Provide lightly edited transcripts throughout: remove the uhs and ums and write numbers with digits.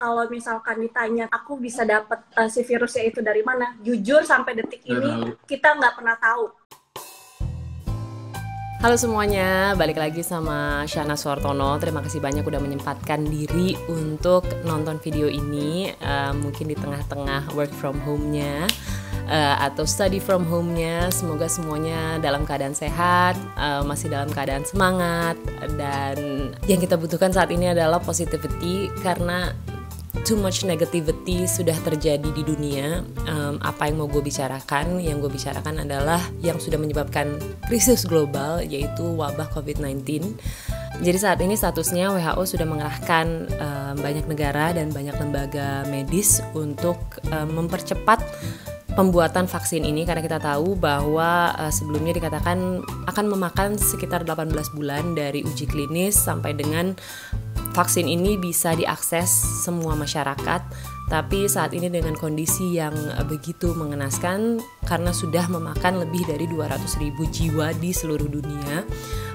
kalau misalkan ditanya aku bisa dapat si virusnya itu dari mana, jujur sampai detik ini kita nggak pernah tahu. Halo semuanya, balik lagi sama Shana Suartono. Terima kasih banyak udah menyempatkan diri untuk nonton video ini. Mungkin di tengah-tengah work from home-nya atau study from home-nya. Semoga semuanya dalam keadaan sehat, masih dalam keadaan semangat. Dan yang kita butuhkan saat ini adalah positivity, karena too much negativity sudah terjadi di dunia. Apa yang mau gue bicarakan? Yang gue bicarakan adalah yang sudah menyebabkan krisis global, yaitu wabah COVID-19. Jadi saat ini statusnya WHO sudah mengerahkan banyak negara dan banyak lembaga medis untuk mempercepat pembuatan vaksin ini, karena kita tahu bahwa sebelumnya dikatakan akan memakan sekitar 18 bulan dari uji klinis sampai dengan vaksin ini bisa diakses semua masyarakat. Tapi saat ini dengan kondisi yang begitu mengenaskan, karena sudah memakan lebih dari 200.000 jiwa di seluruh dunia,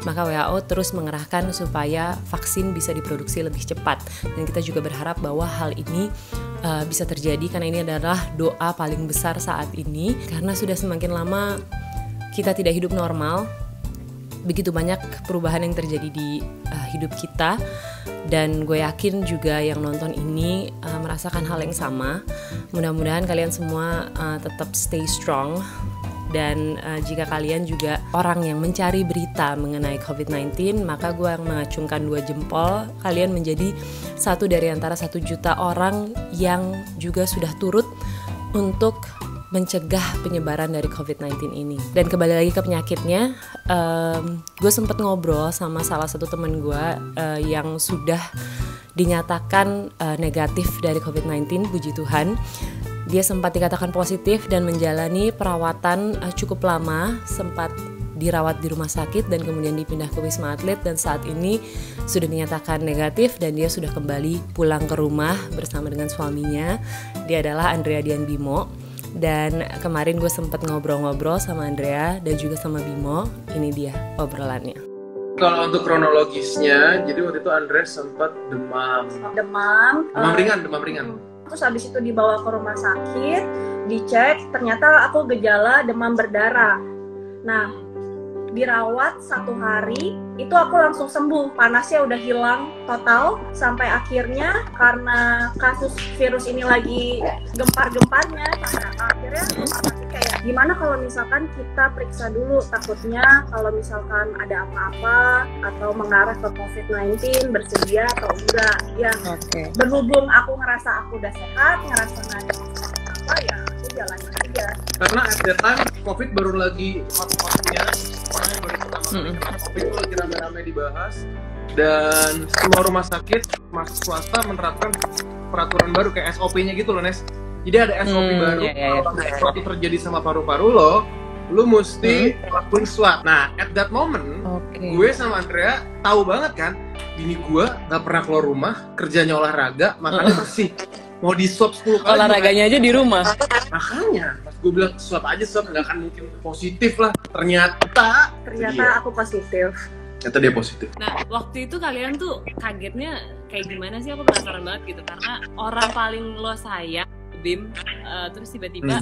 maka WHO terus mengerahkan supaya vaksin bisa diproduksi lebih cepat. Dan kita juga berharap bahwa hal ini bisa terjadi, karena ini adalah doa paling besar saat ini. Karena sudah semakin lama kita tidak hidup normal, begitu banyak perubahan yang terjadi di hidup kita. Dan gue yakin juga yang nonton ini merasakan hal yang sama. Mudah-mudahan kalian semua tetap stay strong. Dan jika kalian juga orang yang mencari berita mengenai COVID-19, maka gue mengacungkan 2 jempol. Kalian menjadi satu dari antara 1 juta orang yang juga sudah turut untuk mencegah penyebaran dari COVID-19 ini. Dan kembali lagi ke penyakitnya, gue sempat ngobrol sama salah satu teman gue yang sudah dinyatakan negatif dari COVID-19, puji Tuhan. Dia sempat dikatakan positif dan menjalani perawatan cukup lama, sempat dirawat di rumah sakit dan kemudian dipindah ke Wisma Atlet, dan saat ini sudah dinyatakan negatif dan dia sudah kembali pulang ke rumah bersama dengan suaminya. Dia adalah Andrea Dian Bimo. Dan kemarin gue sempat ngobrol-ngobrol sama Andrea dan juga sama Bimo. Ini dia obrolannya. Kalau untuk kronologisnya, jadi waktu itu Andrea sempat demam ringan. Terus habis itu dibawa ke rumah sakit, dicek, ternyata aku gejala demam berdarah. Nah, dirawat 1 hari, itu aku langsung sembuh, panasnya udah hilang total. Sampai akhirnya karena kasus virus ini lagi gempar-gemparnya, akhirnya aku kayak gimana kalau misalkan kita periksa dulu, takutnya kalau misalkan ada apa-apa atau mengarah ke COVID-19, bersedia atau enggak ya. Berhubung aku ngerasa aku udah sehat, ngerasa nggak ada apa, ya aku jalanin aja. Karena at that time COVID baru lagi hot-hotnya, orang yang baru pertama kali kena COVID itu lagi rame-rame dibahas. Dan semua rumah sakit masuk swasta menerapkan peraturan baru kayak SOP-nya gitu loh, Nes. Jadi ada SOP baru, kalau sesuatu terjadi sama paru-paru lu mesti lakuin swab. Nah, at that moment, gue sama Andrea tahu banget kan, bini gue gak pernah keluar rumah, kerjanya olahraga, makanya bersih. Mau di swab 10 kali. Olahraganya aja di rumah. Makanya, pas gue bilang swab aja, swab gak akan mungkin positif lah. Ternyata aku positif. Ternyata dia positif. Nah, waktu itu kalian tuh kagetnya kayak gimana sih? Aku penasaran banget gitu, karena orang paling lo sayang, Bim, terus tiba-tiba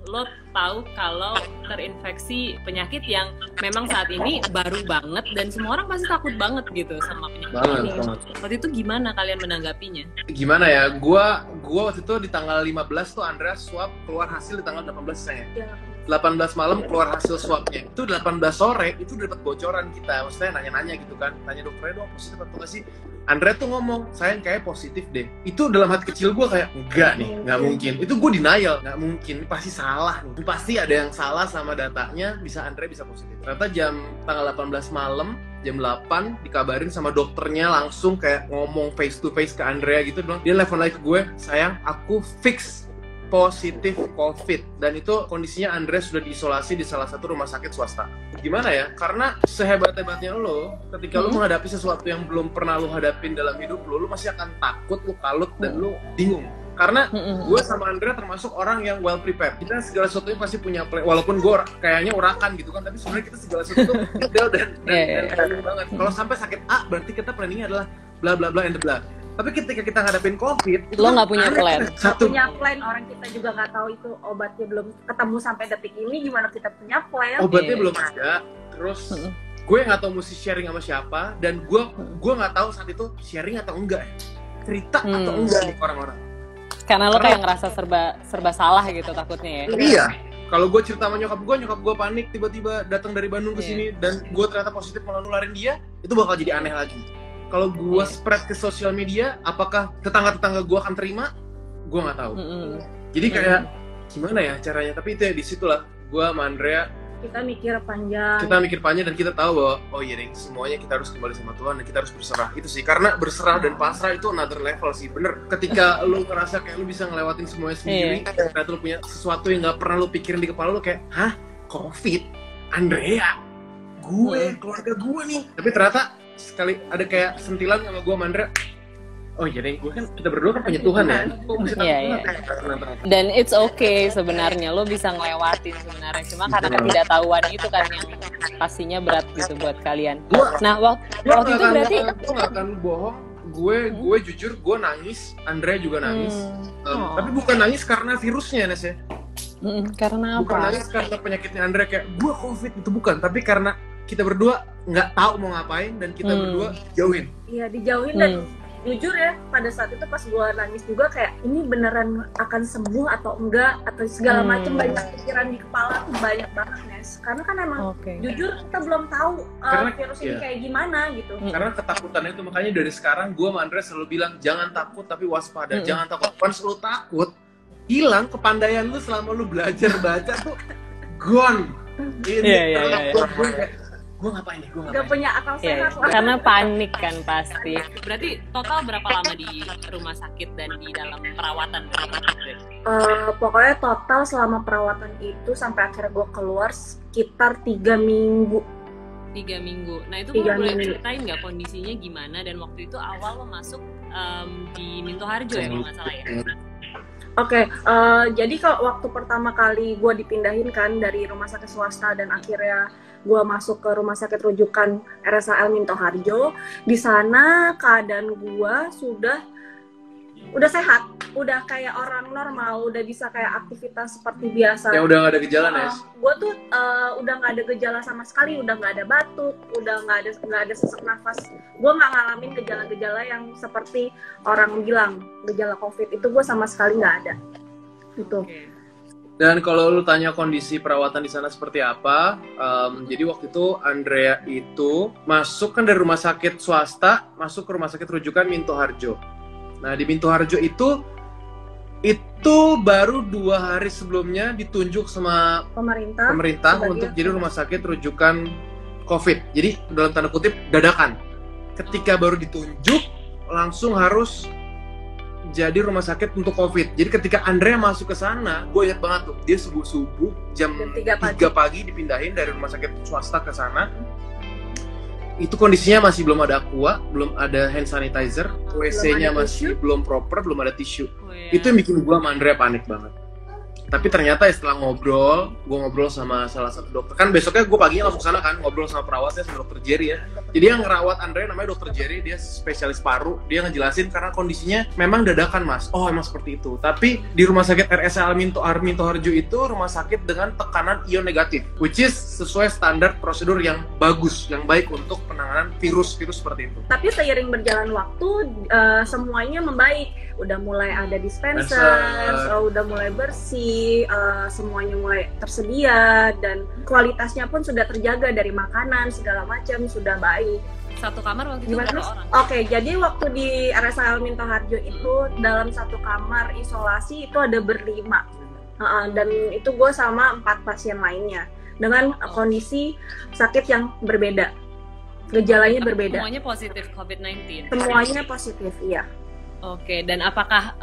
lo tahu kalau terinfeksi penyakit yang memang saat ini baru banget dan semua orang pasti takut banget gitu sama penyakit ini. Waktu itu gimana kalian menanggapinya? Gimana ya? Gua waktu itu di tanggal 15 tuh Andrea swab, keluar hasil di tanggal 18 saya. 18 malam keluar hasil swabnya. Itu 18 sore itu dapat bocoran kita. Maksudnya nanya-nanya gitu kan. Tanya dokternya dong positif atau enggak sih? Andrea tuh ngomong, sayang kayak positif deh. Itu dalam hati kecil gue kayak, enggak nih, nggak mungkin. Itu gue denial, nggak mungkin. Ini pasti salah nih. Pasti ada yang salah sama datanya, bisa Andrea bisa positif. Ternyata tanggal 18 malam, jam 8 dikabarin sama dokternya langsung kayak ngomong face to face ke Andrea gitu. Dia telepon lagi ke gue, sayang aku fix positif COVID, dan itu kondisinya Andrea sudah diisolasi di salah satu rumah sakit swasta. Gimana ya? Karena sehebat-hebatnya lo, ketika lo menghadapi sesuatu yang belum pernah lo hadapin dalam hidup lo masih akan takut, lo kalut, dan lo bingung. Karena gue sama Andrea termasuk orang yang well prepared. Kita segala sesuatunya pasti punya plan. Walaupun gue kayaknya urakan gitu kan, tapi sebenarnya kita segala sesuatu detail dan planning banget. Kalau sampai sakit A, berarti kita planningnya adalah bla bla bla and bla. Tapi ketika kita ngadepin COVID, lo nggak punya plan. Nggak punya plan, orang kita juga nggak tahu itu obatnya belum ketemu sampai detik ini, gimana kita punya plan? Obatnya belum ada, terus gue nggak tahu mesti sharing sama siapa, dan gue nggak tahu saat itu sharing atau enggak, cerita atau enggak nih orang-orang. Karena lo kayak ngerasa serba salah gitu takutnya ya. Iya. Kalau gue cerita sama nyokap gue panik tiba-tiba datang dari Bandung ke sini dan gue ternyata positif malah nularin dia, itu bakal jadi aneh lagi. Kalau gue spread ke sosial media, apakah tetangga-tetangga gue akan terima? Gue nggak tahu. Jadi kayak gimana ya caranya? Tapi itu ya di situlah gue sama Andrea kita mikir panjang. Kita mikir panjang dan kita tahu bahwa oh iya deh, semuanya kita harus kembali sama Tuhan dan kita harus berserah. Itu sih, karena berserah dan pasrah itu another level sih. Bener, ketika lu ngerasa kayak lu bisa ngelewatin semuanya sendiri, ternyata lu punya sesuatu yang nggak pernah lu pikirin di kepala lu, kayak hah, COVID, Andrea, gue, keluarga gue nih. Tapi ternyata sekali ada kayak sentilan sama gue sama Andrea, oh jadi gue kan, kita berdua kan punya Tuhan ya. Iya. Dan it's okay sebenarnya, lo bisa ngelewatin sebenarnya. Cuma karena ketidaktahuan itu kan yang pastinya berat gitu buat kalian. Nah waktu itu berarti gue gak akan bohong, gue jujur gue nangis, Andrea juga nangis. Tapi bukan nangis karena virusnya Nes ya. Karena apa? Bukan nangis karena penyakitnya Andrea kayak gue COVID, itu bukan. Tapi karena kita berdua nggak tahu mau ngapain dan kita berdua jauhin. Iya, dijauhin dan jujur ya, pada saat itu pas gue nangis juga kayak ini beneran akan sembuh atau enggak, atau segala macam banyak pikiran di kepala tuh banyak banget Nes. Karena kan emang jujur kita belum tahu virus ini kayak gimana gitu. Karena ketakutannya itu, makanya dari sekarang gue sama Andrea selalu bilang jangan takut tapi waspada. Jangan takut, once lu takut hilang kepandaian lu selama lu belajar baca tuh gone. Gue ngapain nih? Gak punya akal sehat lah. Karena panik kan pasti. Berarti total berapa lama di rumah sakit dan di dalam perawatan? Pokoknya total selama perawatan itu sampai akhirnya gue keluar sekitar 3 minggu. 3 minggu. Nah itu gue boleh ceritain nggak kondisinya gimana, dan waktu itu awal lo masuk di Minto Harjo ya kalau nggak salah ya? Oke, jadi kalau waktu pertama kali gue dipindahin kan dari rumah sakit swasta dan akhirnya gue masuk ke rumah sakit rujukan RSAL Minto Harjo, di sana keadaan gue udah sehat, udah kayak orang normal, udah bisa kayak aktivitas seperti biasa. Ya udah nggak ada gejala Nes? Gue tuh udah nggak ada gejala sama sekali, udah nggak ada batuk, udah nggak ada sesak nafas. Gue nggak ngalamin gejala-gejala yang seperti orang bilang gejala COVID, itu gue sama sekali nggak ada. Gitu. Dan kalau lu tanya kondisi perawatan di sana seperti apa, jadi waktu itu Andrea itu masuk kan dari rumah sakit swasta, masuk ke rumah sakit rujukan Minto Harjo. Nah di Minto Harjo itu baru 2 hari sebelumnya ditunjuk sama pemerintah untuk jadi rumah sakit rujukan COVID. Jadi dalam tanda kutip dadakan. Ketika baru ditunjuk langsung harus jadi rumah sakit untuk COVID. Jadi ketika Andrea masuk ke sana, gue ingat banget tuh, dia subuh jam 3 pagi dipindahin dari rumah sakit swasta ke sana. Itu kondisinya masih belum ada aqua, belum ada hand sanitizer, WC-nya masih belum proper, belum ada tisu. Itu yang bikin gue sama Andrea panik banget. Tapi ternyata setelah gue ngobrol sama salah satu dokter, kan besoknya gue paginya langsung sana kan, ngobrol sama perawatnya, sama dokter Jerry ya. Jadi yang ngerawat Andrea namanya dokter Jerry, dia spesialis paru, dia ngejelasin karena kondisinya memang dadakan mas. Oh emang seperti itu. Tapi di rumah sakit RSAL Minto Harjo itu rumah sakit dengan tekanan ion negatif, which is sesuai standar prosedur yang bagus, yang baik untuk penanganan virus-virus seperti itu. Tapi seiring berjalan waktu, semuanya membaik. Udah mulai ada dispenser, udah mulai bersih, semuanya mulai tersedia, dan kualitasnya pun sudah terjaga dari makanan segala macam sudah baik. Satu kamar waktu itu berapa orang? Oke, jadi waktu di RSAL Minto Harjo itu dalam satu kamar isolasi itu ada berlima, dan itu gue sama 4 pasien lainnya dengan kondisi sakit yang berbeda, gejalanya berbeda. Semuanya positif COVID-19? Semuanya positif, iya. Oke, dan apakah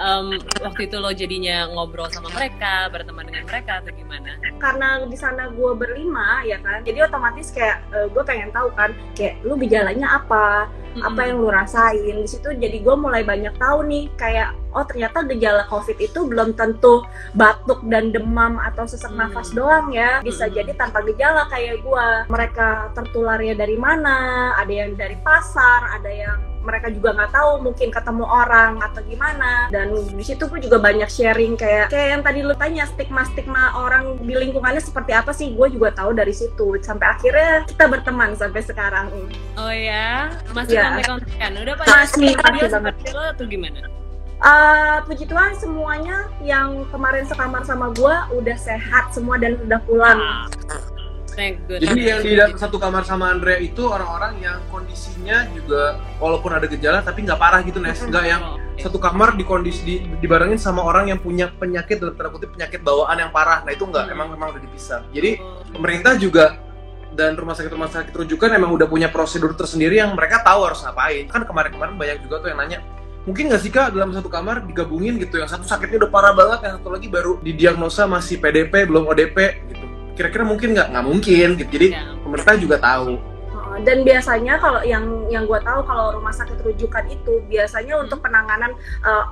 waktu itu lo jadinya ngobrol sama mereka, berteman dengan mereka, atau gimana? Karena di sana gue berlima, ya kan, jadi otomatis kayak gue pengen tahu kan, kayak lu gejalanya apa yang lu rasain. Di situ jadi gue mulai banyak tahu nih, kayak oh ternyata gejala COVID itu belum tentu batuk dan demam atau sesak nafas doang ya, bisa jadi tanpa gejala kayak gue. Mereka tertularnya dari mana? Ada yang dari pasar, ada yang mereka juga nggak tahu, mungkin ketemu orang atau gimana. Dan di situ gue juga banyak sharing kayak yang tadi lu tanya, stigma orang di lingkungannya seperti apa sih, gue juga tahu dari situ sampai akhirnya kita berteman sampai sekarang. Oh ya, masih kontak-kontakan? Udah masih dia banget. seperti lo atau gimana? Puji Tuhan semuanya yang kemarin sekamar sama gue udah sehat semua dan udah pulang. Thank God. Jadi yang di satu kamar sama Andrea itu orang-orang yang kondisinya juga walaupun ada gejala tapi nggak parah gitu, Nes. Nggak yang satu kamar dibarengin sama orang yang punya penyakit, dalam tanda kutip penyakit bawaan yang parah. Nah itu nggak, emang udah dipisah. Jadi pemerintah juga dan rumah sakit rujukan emang udah punya prosedur tersendiri yang mereka tahu harus ngapain. Kan kemarin-kemarin banyak juga tuh yang nanya, mungkin nggak sih Kak dalam satu kamar digabungin gitu, yang satu sakitnya udah parah banget, yang satu lagi baru didiagnosa masih PDP belum ODP gitu. Kira-kira mungkin nggak mungkin gitu. Jadi pemerintah juga tahu. Dan biasanya kalau yang gue tahu kalau rumah sakit rujukan itu biasanya untuk penanganan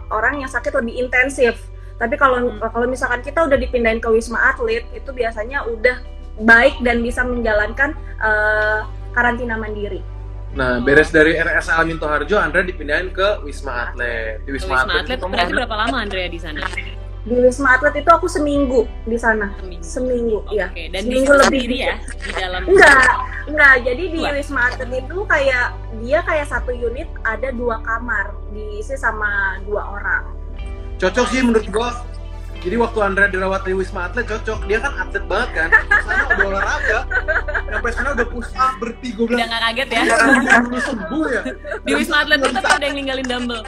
orang yang sakit lebih intensif. Tapi kalau misalkan kita udah dipindahin ke Wisma Atlet itu biasanya udah baik dan bisa menjalankan karantina mandiri. Nah, beres dari RS Al Minto Harjo, Andrea dipindahin ke Wisma Atlet. Di Wisma Atlet itu berarti berapa lama Andrea di sana? Di Wisma Atlet itu aku seminggu di sana. Seminggu, ya. Dan seminggu lebih ya di dalam. Enggak. Jadi di Wisma Atlet itu kayak satu unit ada 2 kamar diisi sama 2 orang. Cocok sih menurut gua. Jadi waktu Andrea dirawat di Wisma Atlet cocok. Dia kan atlet banget kan. Sana udah olahraga. Sampai sana udah push up berhenti. Gua bilang. Udah nggak kaget ya? Udah sembuh ya. Di Wisma Atlet itu ada yang ninggalin dumbbell.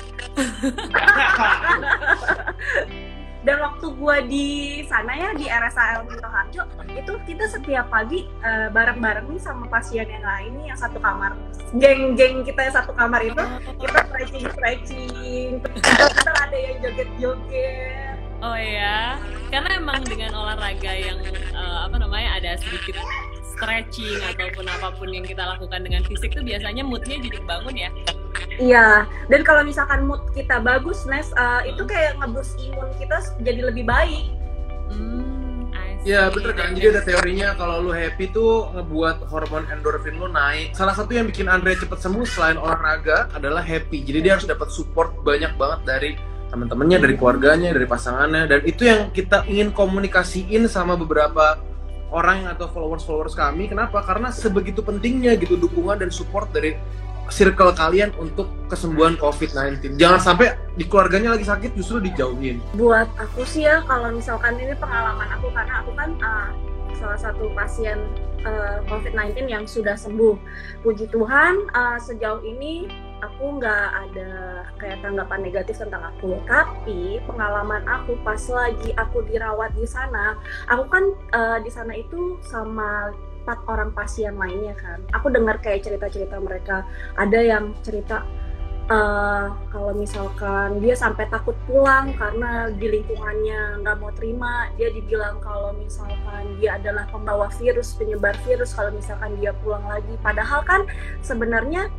Dan waktu gue di sana ya di RSAL Minto Harjo itu kita setiap pagi bareng-bareng nih sama pasien yang lain nih yang satu kamar, geng-geng kita yang satu kamar itu kita stretching, kita ada yang joget-joget. Oh ya, karena emang dengan olahraga yang ada sedikit stretching ataupun apapun yang kita lakukan dengan fisik tuh biasanya moodnya jadi bangun ya. Iya, dan kalau misalkan mood kita bagus, Nes, itu kayak nge-boost imun kita jadi lebih baik. Ya bener kan, jadi ada teorinya kalau lu happy tuh ngebuat hormon endorfin lu naik. Salah satu yang bikin Andrea cepet sembuh selain olahraga adalah happy. Jadi dia harus dapat support banyak banget dari teman-temannya, dari keluarganya, dari pasangannya. Dan itu yang kita ingin komunikasiin sama beberapa orang atau followers kami. Kenapa? Karena sebegitu pentingnya gitu dukungan dan support dari circle kalian untuk kesembuhan COVID-19. Jangan sampai di keluarganya lagi sakit justru dijauhin. Buat aku sih ya, kalau misalkan ini pengalaman aku, karena aku kan salah satu pasien COVID-19 yang sudah sembuh. Puji Tuhan, sejauh ini aku nggak ada kayak tanggapan negatif tentang aku. Tapi pengalaman aku pas lagi aku dirawat di sana, aku kan di sana itu sama 4 orang pasien lainnya kan. Aku dengar kayak cerita-cerita mereka. Ada yang cerita kalau misalkan dia sampai takut pulang karena di lingkungannya nggak mau terima. Dia dibilang kalau misalkan dia adalah pembawa virus, penyebar virus kalau misalkan dia pulang lagi. Padahal kan sebenarnya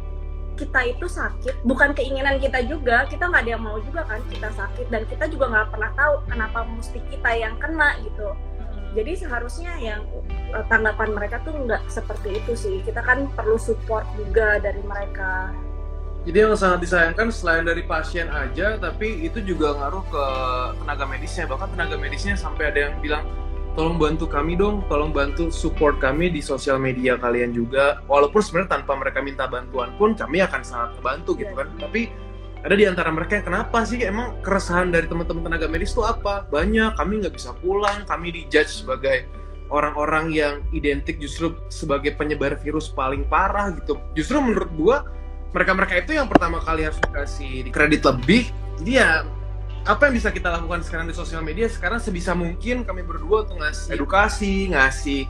kita itu sakit, bukan keinginan kita juga. Kita nggak ada yang mau juga kan kita sakit. Dan kita juga nggak pernah tahu kenapa mesti kita yang kena gitu. Jadi seharusnya yang tanggapan mereka tuh nggak seperti itu sih. Kita kan perlu support juga dari mereka. Jadi yang sangat disayangkan selain dari pasien aja, tapi itu juga ngaruh ke tenaga medisnya. Bahkan tenaga medisnya sampai ada yang bilang, tolong bantu kami dong, tolong bantu support kami di sosial media kalian juga. Walaupun sebenarnya tanpa mereka minta bantuan pun kami akan sangat membantu gitu kan. Tapi ada di antara mereka yang kenapa sih emang keresahan dari teman-teman tenaga medis itu apa? Banyak, kami nggak bisa pulang, kami dijudge sebagai orang-orang yang identik justru sebagai penyebar virus paling parah gitu. Justru menurut gua mereka-mereka itu yang pertama kali harus dikasih kredit lebih. Jadi ya apa yang bisa kita lakukan sekarang di sosial media sekarang sebisa mungkin kami berdua tuh ngasih edukasi, ngasih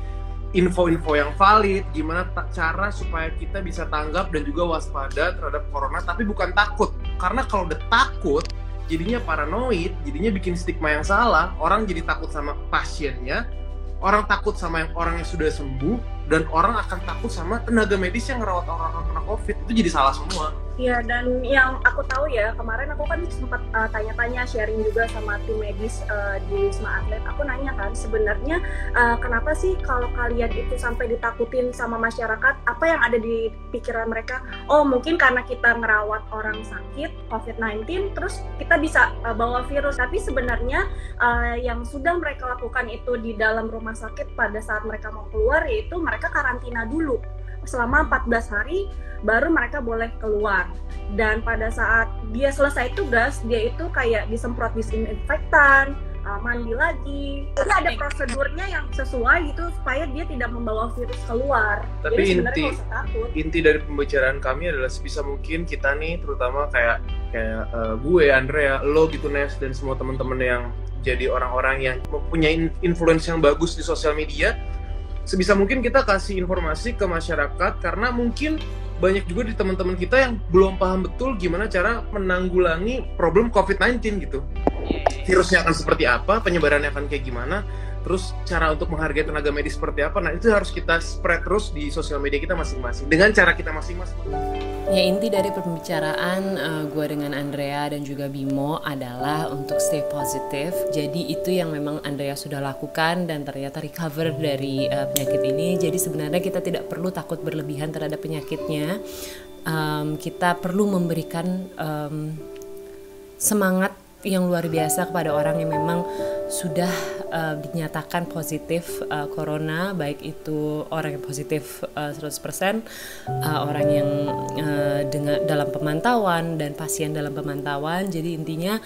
info-info yang valid, gimana cara supaya kita bisa tanggap dan juga waspada terhadap corona, tapi bukan takut. Karena kalau udah takut, jadinya paranoid, jadinya bikin stigma yang salah, orang jadi takut sama pasiennya, orang takut sama orang yang sudah sembuh, dan orang akan takut sama tenaga medis yang ngerawat orang-orang kena COVID, itu jadi salah semua. Iya, dan yang aku tahu ya, kemarin aku kan sempat tanya-tanya, sharing juga sama tim medis di Wisma Atlet. Aku nanya kan, sebenarnya kenapa sih kalau kalian itu sampai ditakutin sama masyarakat, apa yang ada di pikiran mereka? Oh, mungkin karena kita ngerawat orang sakit COVID-19, terus kita bisa bawa virus. Tapi sebenarnya yang sudah mereka lakukan itu di dalam rumah sakit pada saat mereka mau keluar, yaitu mereka karantina dulu. Selama 14 hari baru mereka boleh keluar, dan pada saat dia selesai tugas dia itu kayak disemprot disinfektan, mandi lagi. Jadi ada prosedurnya yang sesuai gitu supaya dia tidak membawa virus keluar. Tapi jadi inti dari pembicaraan kami adalah sebisa mungkin kita nih, terutama kayak gue, Andrea, lo gitu, Nes, dan semua teman-teman yang jadi orang-orang yang mempunyai influence yang bagus di sosial media, sebisa mungkin kita kasih informasi ke masyarakat, karena mungkin banyak juga di teman-teman kita yang belum paham betul gimana cara menanggulangi problem COVID-19 gitu. Virusnya akan seperti apa, penyebarannya akan kayak gimana, terus cara untuk menghargai tenaga medis seperti apa. Nah, itu harus kita spread terus di sosial media kita masing-masing dengan cara kita masing-masing. Ya, inti dari pembicaraan gue dengan Andrea dan juga Bimo adalah untuk stay positif. Jadi itu yang memang Andrea sudah lakukan dan ternyata recover dari penyakit ini. Jadi sebenarnya kita tidak perlu takut berlebihan terhadap penyakitnya. Kita perlu memberikan semangat yang luar biasa kepada orang yang memang sudah dinyatakan positif corona, baik itu orang yang positif 100%, orang yang dalam pemantauan dan pasien dalam pemantauan. Jadi intinya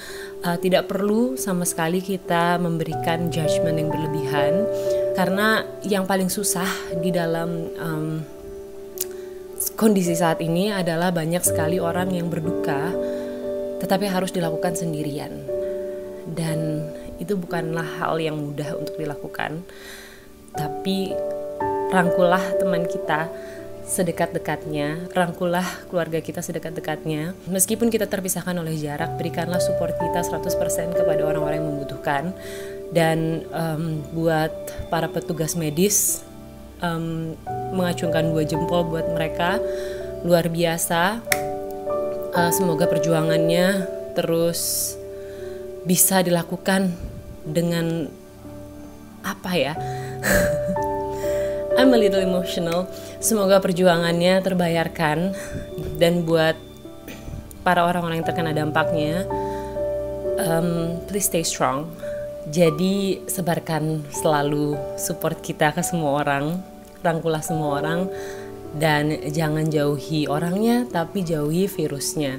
tidak perlu sama sekali kita memberikan judgement yang berlebihan, karena yang paling susah di dalam kondisi saat ini adalah banyak sekali orang yang berduka tetapi harus dilakukan sendirian, dan itu bukanlah hal yang mudah untuk dilakukan. Tapi rangkullah teman kita sedekat-dekatnya, rangkullah keluarga kita sedekat-dekatnya. Meskipun kita terpisahkan oleh jarak, berikanlah support kita 100% kepada orang-orang yang membutuhkan. Dan buat para petugas medis, mengacungkan 2 jempol buat mereka, luar biasa. Semoga perjuangannya terus bisa dilakukan dengan apa ya? I'm a little emotional. Semoga perjuangannya terbayarkan, dan buat para orang-orang yang terkena dampaknya, please stay strong. Jadi sebarkan selalu support kita ke semua orang, rangkulah semua orang. Dan jangan jauhi orangnya, tapi jauhi virusnya.